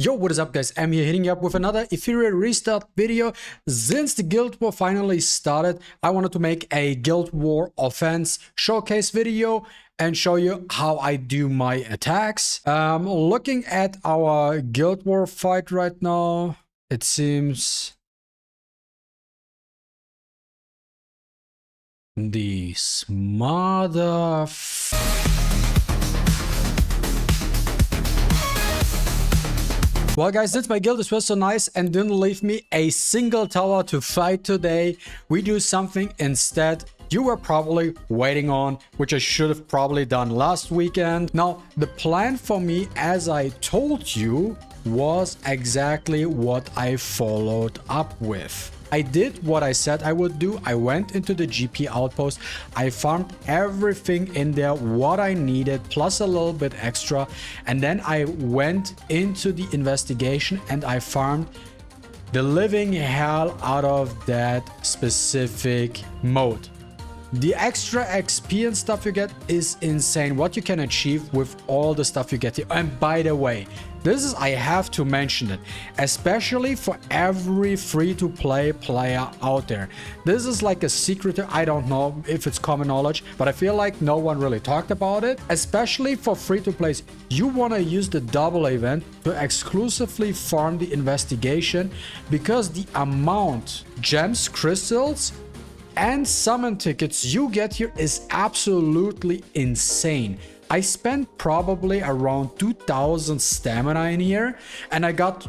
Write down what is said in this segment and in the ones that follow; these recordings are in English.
Yo, what is up guys? I'm here hitting you up with another Etheria restart video. Since the Guild War finally started, I wanted to make a Guild War offense showcase video and show you how I do my attacks. Looking at our Guild War fight right now, it seems these Well guys, since my guild was so nice and didn't leave me a single tower to fight today, we do something instead you were probably waiting on, which I should have probably done last weekend. Now, the plan for me, as I told you, was exactly what I followed up with. I did what I said I would do. I went into the GP outpost. I farmed everything in there, what I needed, plus a little bit extra. And then I went into the investigation and I farmed the living hell out of that specific mode. The extra XP and stuff you get is insane. What you can achieve with all the stuff you get here. And by the way, this is, I have to mention it, especially for every free-to-play player out there. This is like a secret. I don't know if it's common knowledge, but I feel like no one really talked about it. Especially for free-to-plays, you want to use the double event to exclusively farm the investigation, because the amount gems, crystals, and summon tickets you get here is absolutely insane. I spent probably around 2000 stamina in here, and I got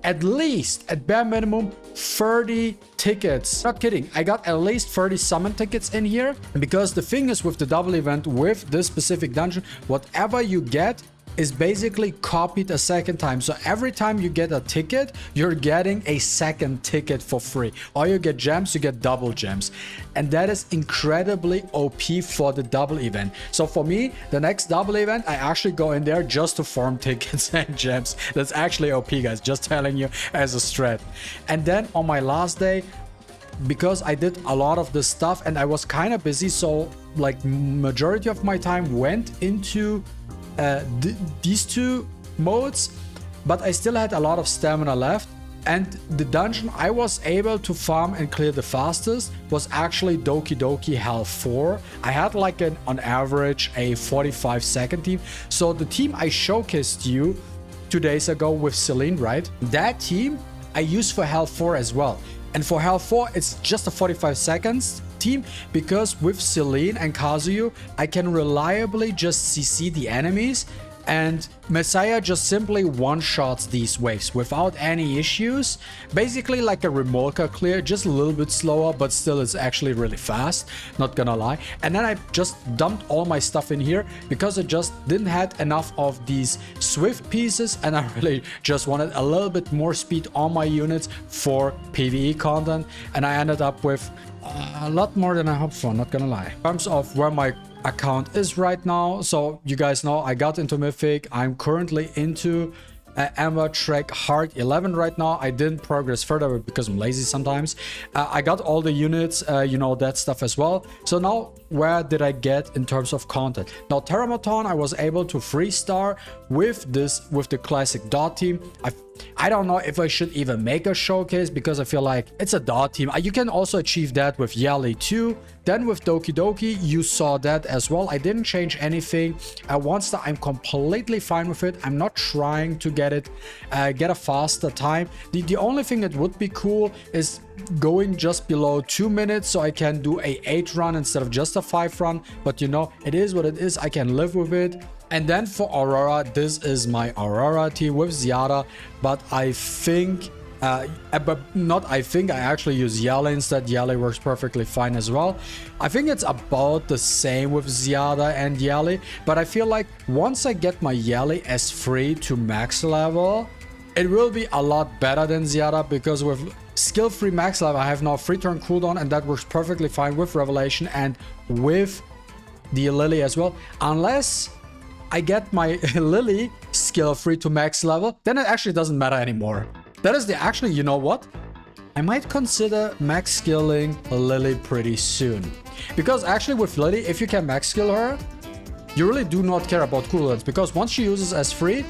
at least, at bare minimum, 30 tickets. Not kidding, I got at least 30 summon tickets in here, because the thing is with the double event, with this specific dungeon, whatever you get is basically copied a second time. So every time you get a ticket, you're getting a second ticket for free. Or you get gems, you get double gems. And that is incredibly OP for the double event. So for me, the next double event, I actually go in there just to farm tickets and gems. That's actually OP, guys, just telling you as a strat. And then on my last day, because I did a lot of this stuff and I was kind of busy, so like majority of my time went into these two modes, but I still had a lot of stamina left. And the dungeon I was able to farm and clear the fastest was actually Doki Doki Hell 4. I had like on average a 45-second team. So the team I showcased you 2 days ago with Celine, right? That team I used for Hell 4 as well. And for Hell 4, it's just a 45 seconds team, because with Celine and Kazuyu, I can reliably just CC the enemies, and MaTeIRiA just simply one-shots these waves without any issues. Basically like a remolka clear, just a little bit slower, but still it's actually really fast, not gonna lie. And then I just dumped all my stuff in here, because I just didn't have enough of these swift pieces, and I really just wanted a little bit more speed on my units for PvE content, and I ended up with a lot more than I hoped for, not gonna lie. In terms of where my account is right now, so you guys know I got into Mythic. I'm currently into Amber Trek Heart 11 right now. I didn't progress further because I'm lazy sometimes. I got all the units, you know, that stuff as well. So now where did I get in terms of content? Now Terramaton, I was able to 3-star with the classic dot team. I don't know if I should even make a showcase, because I feel like it's a dot team. You can also achieve that with Yali too. Then with Doki Doki, you saw that as well. I didn't change anything. Once that, I'm completely fine with it. I'm not trying to get a faster time. The only thing that would be cool is going just below 2 minutes, so I can do a 8 run instead of just a 5 run. But you know, it is what it is. I can live with it. And then for Aurora, this is my Aurora team with Ziada, but I think, I actually use Yali instead. Yali works perfectly fine as well. I think it's about the same with Ziada and Yali, but I feel like once I get my Yali as free to max level, it will be a lot better than Ziada, because with skill free max level, I have now 3 turn cooldown, and that works perfectly fine with Revelation and with the Lily as well. Unless I get my Lily skill free to max level, then it actually doesn't matter anymore. That is actually, you know what? I might consider max skilling Lily pretty soon. Because actually with Lily, if you can max skill her, you really do not care about cooldowns, because once she uses as free,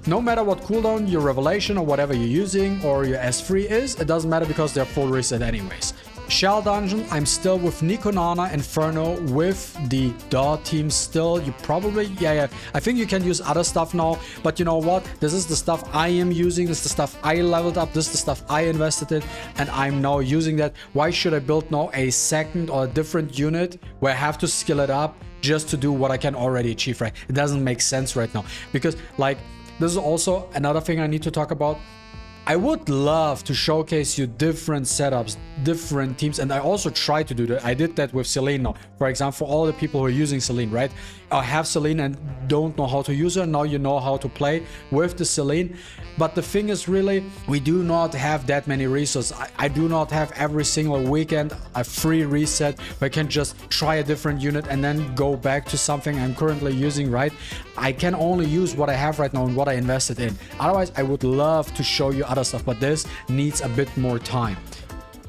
no matter what cooldown your Revelation or whatever you're using or your S3 is, it doesn't matter because they're full reset anyways. Shell Dungeon, I'm still with Nico Nana, Inferno, with the DAW team still. You probably, yeah, I think you can use other stuff now, but you know what? This is the stuff I am using, this is the stuff I leveled up, this is the stuff I invested in, and I'm now using that. Why should I build now a second or a different unit where I have to skill it up just to do what I can already achieve, right? It doesn't make sense right now, because like, this is also another thing I need to talk about. I would love to showcase you different setups, different teams, and I also try to do that. I did that with Celine now. For example, for all the people who are using Celine, right? I have Celine and don't know how to use her. Now you know how to play with the Celine. But the thing is really, we do not have that many resources. I do not have every single weekend a free reset where I can just try a different unit and then go back to something I'm currently using, right? I can only use what I have right now and what I invested in. Otherwise, I would love to show you other stuff, but this needs a bit more time.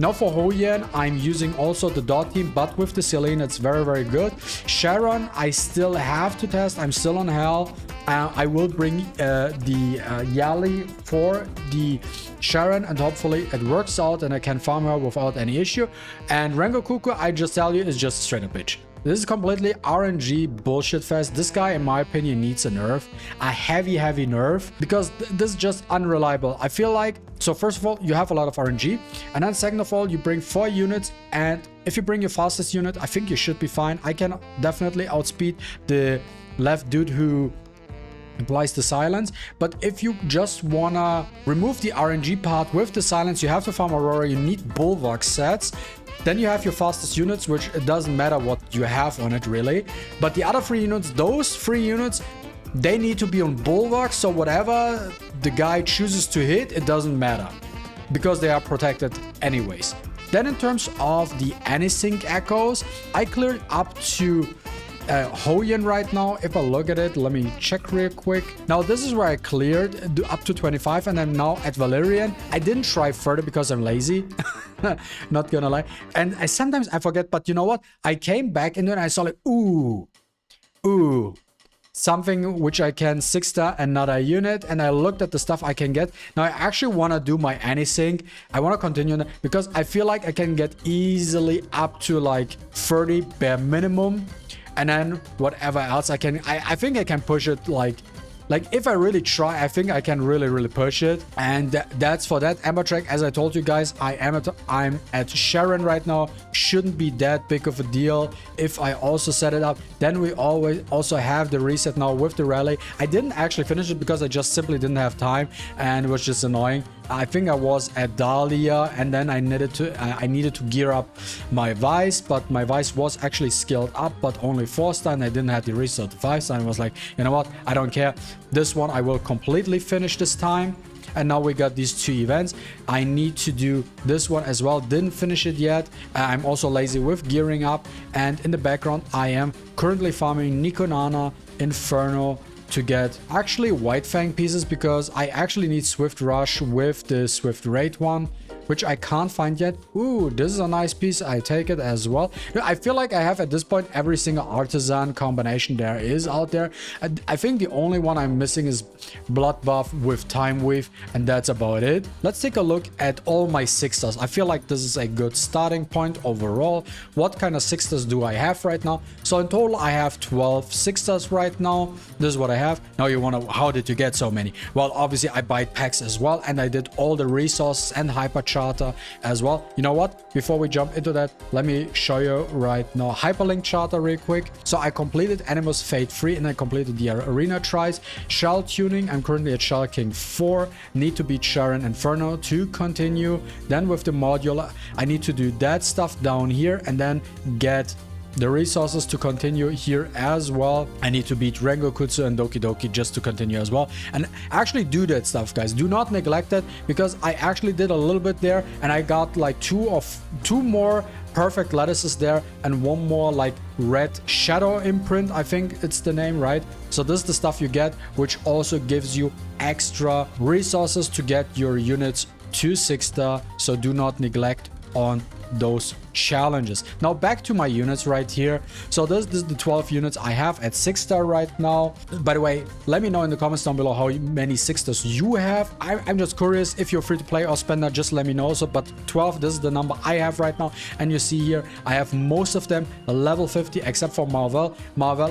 Now for Hoyen, I'm using also the DAW team, but with the Celine, it's very, very good. Sharon, I still have to test. I'm still on Hell. I will bring the Yali for the Sharon, and hopefully it works out and I can farm her without any issue. And Rengokuku, I just tell you, is just straight up bitch. This is completely RNG bullshit fest. This guy, in my opinion, needs a nerf, a heavy nerf, because this is just unreliable. I feel like, so first of all, you have a lot of RNG, and then second of all, you bring 4 units, and if you bring your fastest unit, I think you should be fine. I can definitely outspeed the left dude who applies the silence, but if you just wanna remove the RNG part with the silence, you have to farm Aurora, you need Bulwark sets. Then you have your fastest units, which it doesn't matter what you have on it really. But the other 3 units, those 3 units, they need to be on Bulwark, so whatever the guy chooses to hit, it doesn't matter, because they are protected anyways. Then in terms of the Anti-Sync echoes, I cleared up to Hoyen right now. If I look at it, let me check real quick. Now this is where I cleared up to 25, and I'm now at Valerian. I didn't try further because I'm lazy. Not gonna lie. And sometimes I forget, but you know what? I came back into it and I saw like, ooh, something which I can 6-star another unit, and I looked at the stuff I can get. Now I actually want to do my Anti-Sync. I want to continue that because I feel like I can get easily up to like 30 bare minimum. And then whatever else I can, I think I can push it like if I really try, I think I can really push it. And that's for that Amber track. As I told you guys, I'm at Sharon right now. Shouldn't be that big of a deal if I also set it up. Then we always also have the reset now with the rally. I didn't actually finish it because I just simply didn't have time, and it was just annoying. I think I was at Dahlia, and then I needed to gear up my Vice, but my Vice was actually skilled up, but only 4-star, and I didn't have the reset 5-star. I was like, you know what, I don't care. This one I will completely finish this time. And now we got these 2 events. I need to do this one as well. Didn't finish it yet. I'm also lazy with gearing up, and in the background I am currently farming Nico Nana, Inferno, to get actually White Fang pieces, because I actually need Swift Rush with the Swift Raid one, which I can't find yet. Ooh, this is a nice piece. I take it as well. I feel like I have at this point every single artisan combination there is out there. I think the only one I'm missing is Blood Buff with Time Weave, and that's about it. Let's take a look at all my 6-stars. I feel like this is a good starting point overall. What kind of 6-stars do I have right now? So in total, I have 12 6-stars right now. This is what I have. Now you wonder, how did you get so many? Well, obviously I buy packs as well, and I did all the resources and hyper charter as well. You know what? Before we jump into that, let me show you right now hyperlink charter real quick. So I completed Animus Fate 3 and I completed the arena tries. Shell tuning, I'm currently at Shell King 4. Need to beat Sharon Inferno to continue. Then with the module, I need to do that stuff down here and then get the resources to continue here as well. I need to beat Rengokutsu and Doki Doki just to continue as well, and actually do that stuff, guys. Do not neglect that, because I actually did a little bit there, and I got like two more perfect lettuces there, and 1 more like red shadow imprint, I think it's the name, right? So this is the stuff you get, which also gives you extra resources to get your units to 6-star. So do not neglect on those challenges. Now back to my units right here. So this is the 12 units I have at 6-star right now. By the way, let me know in the comments down below how many 6-stars you have. I'm just curious. If you're free to play or spender, just let me know. So but 12, this is the number I have right now, and you see here I have most of them level 50 except for Marvel.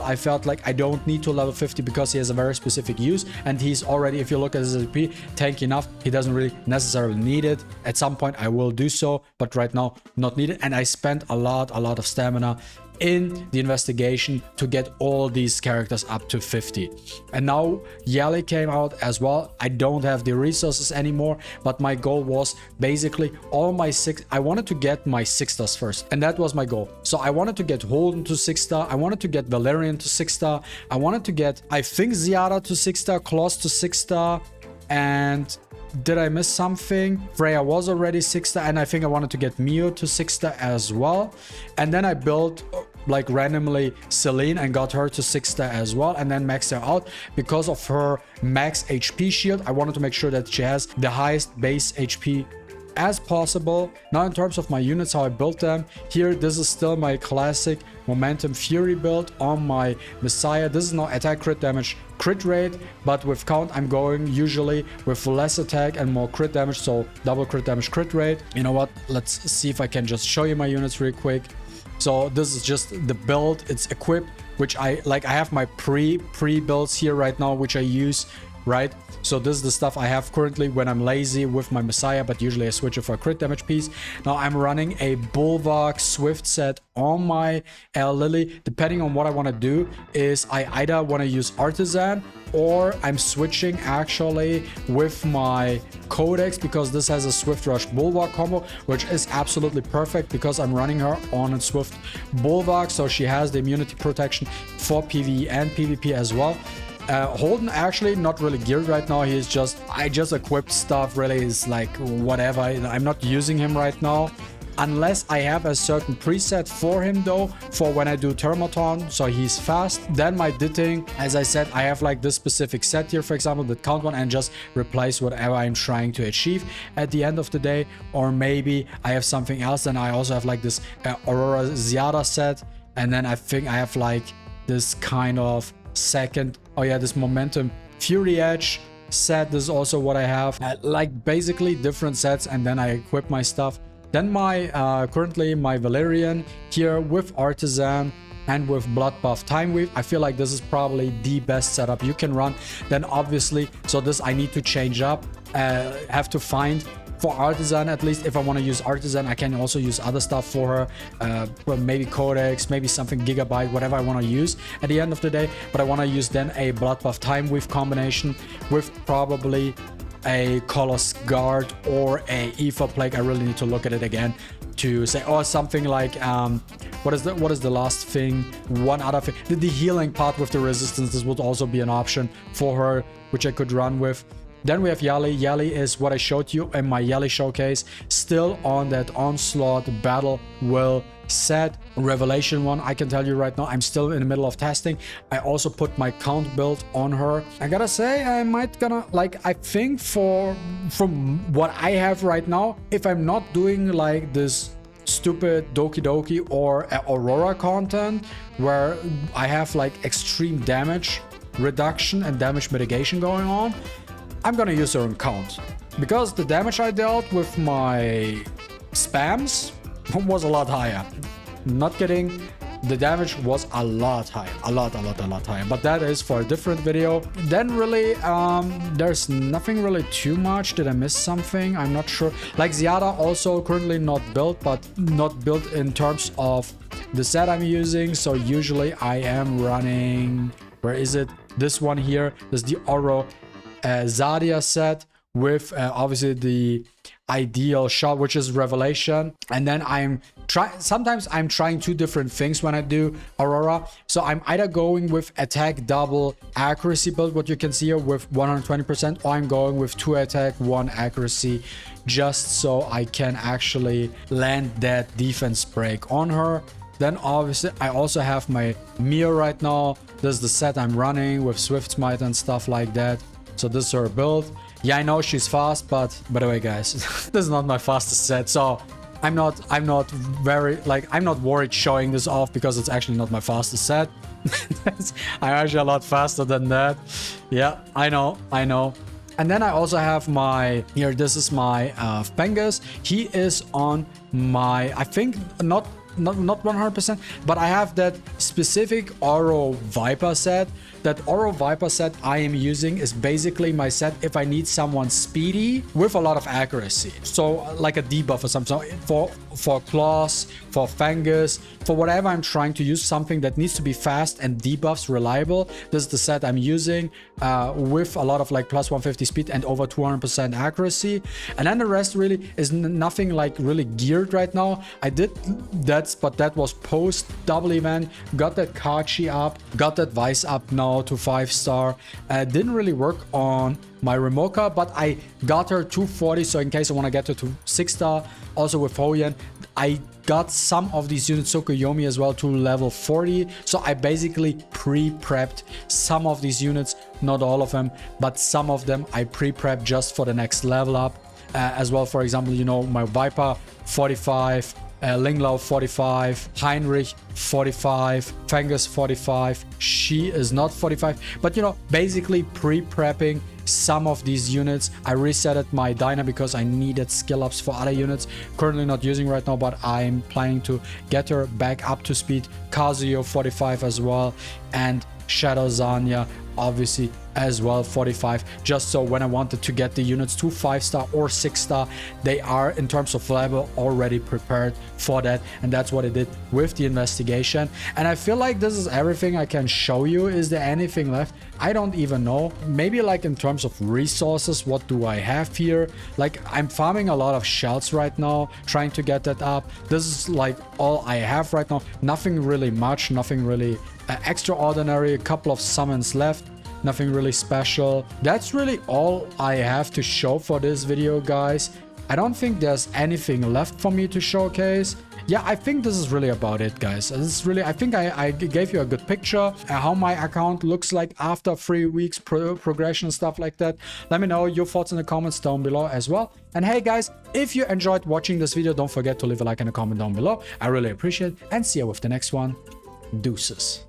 I felt like I don't need to level 50 because he has a very specific use, and he's already, if you look at his AP, tanky enough. He doesn't really necessarily need it. At some point I will do so, but right now not needed. And I spent a lot of stamina in the investigation to get all these characters up to 50. And now Yali came out as well. I don't have the resources anymore, but my goal was basically all my I wanted to get my 6-stars first, and that was my goal. So I wanted to get Holden to 6-star, I wanted to get Valerian to 6-star, I wanted to get, I think, Ziada to 6-star, Klaus to 6-star, and did I miss something? Freya was already 6-star, and I think I wanted to get Mio to 6-star as well. And then I built like randomly Celine and got her to 6-star as well, and then maxed her out because of her max HP shield. I wanted to make sure that she has the highest base HP as possible. Now in terms of my units, how I built them, here this is still my classic Momentum Fury build on my Messiah. This is now attack, crit damage, crit rate, but with count I'm going usually with less attack and more crit damage, so double crit damage, crit rate. You know what, let's see if I can just show you my units real quick. So this is just the build, it's equipped, which I have my pre builds here right now, which I use, right? So this is the stuff I have currently when I'm lazy with my Messiah, but usually I switch it for a crit damage piece. Now I'm running a Bulwark Swift set on my Lily. Depending on what I want to do is I either want to use Artisan, or I'm switching actually with my Codex, because this has a Swift Rush Bulwark combo, which is absolutely perfect because I'm running her on a Swift Bulwark, so she has the immunity protection for PvE and PvP as well. Holden actually not really geared right now. He's just, I just equipped stuff, really is like whatever. I'm not using him right now unless I have a certain preset for him though, for when I do Thermaton, so he's fast. Then my Ditting, as I said, I have like this specific set here, for example, that count one and just replace whatever I'm trying to achieve at the end of the day. Or maybe I have something else, and I also have like this Aurora Ziada set, and then I think I have like this kind of second, oh yeah, this Momentum Fury Edge set. This is also what I have, like basically different sets, and then I equip my stuff. Then my currently my Valerian here with Artisan and with Blood Buff Time Weave. I feel like this is probably the best setup you can run. Then obviously, so this I need to change up, have to find for Artisan, at least if I want to use Artisan. I can also use other stuff for her, well, maybe Codex, maybe something Gigabyte, whatever I want to use at the end of the day. But I want to use then a Blood Buff Time Weave combination with probably a Colossus Guard or a Ether Plague. I really need to look at it again to say, or something like what is the last thing, one other thing, the healing part with the resistance. This would also be an option for her, which I could run with. Then we have Yali. Yali is what I showed you in my Yali showcase, still on that Onslaught Battle Will set. Revelation one, I can tell you right now, I'm still in the middle of testing. I also put my count build on her. I gotta say, I might gonna, like, I think from what I have right now, if I'm not doing like this stupid Doki Doki or Aurora content where I have like extreme damage reduction and damage mitigation going on, I'm gonna use her on count, because the damage I dealt with my spams was a lot higher. Not kidding, the damage was a lot higher, a lot higher, but that is for a different video. Then really there's nothing really too much. Did I miss something? I'm not sure. Like Ziada also currently not built, but not built in terms of the set I'm using. So usually I am running, where is it, this one here, this is the Oro Zadia set with obviously the ideal shot, which is Revelation. And then sometimes I'm trying two different things when I do Aurora. So I'm either going with attack double accuracy build, what you can see here with 120%, or I'm going with 2 attack 1 accuracy, just so I can actually land that defense break on her. Then obviously I also have my Mio right now. This is the set I'm running with Swift Smite and stuff like that. So this is her build. Yeah, I know she's fast, but by the way, guys, this is not my fastest set. So I'm not very, like, I'm not worried showing this off because it's actually not my fastest set. I'm actually a lot faster than that. Yeah, I know. And then I also have my, here, this is my Fengus. He is on my, I think, not 100%, but I have that specific Oro Viper set. That Oro Viper set I am using is basically my set if I need someone speedy with a lot of accuracy. So like a debuff or something. So for claws, for Fengus, for whatever I'm trying to use, something that needs to be fast and debuffs reliable. This is the set I'm using with a lot of like plus 150 speed and over 200% accuracy. And then the rest really is nothing like really geared right now. I did that, but that was post double event. Got that Kachi up, got that Vice up now to 5-star. Didn't really work on my Remoka, but I got her to 40, so in case I want to get her to 6-star. Also with Hoyan, I got some of these units, Tsukuyomi as well, to level 40. So I basically pre-prepped some of these units, not all of them, but some of them I pre-prepped just for the next level up. As well, for example, you know, my Viper 45, Linglau 45, Heinrich 45, Fengus 45. She is not 45, but you know, basically pre-prepping some of these units. I resetted my Dyna because I needed skill ups for other units. Currently not using right now, but I'm planning to get her back up to speed. Kazuyo 45 as well, and Shadow Zanya obviously as well 45, just so when I wanted to get the units to 5-star or 6-star, they are in terms of level already prepared for that. And that's what I did with the investigation. And I feel like this is everything I can show you. Is there anything left? I don't even know. Maybe like in terms of resources, what do I have here? Like I'm farming a lot of shells right now, trying to get that up. This is like all I have right now. Nothing really much, nothing really extraordinary. A couple of summons left, nothing really special. That's really all I have to show for this video, guys. I don't think there's anything left for me to showcase. Yeah, I think this is really about it, guys. This is really, I think I gave you a good picture how my account looks like after 3 weeks progression, stuff like that. Let me know your thoughts in the comments down below as well. And hey guys, if you enjoyed watching this video, don't forget to leave a like and a comment down below. I really appreciate it, and see you with the next one. Deuces.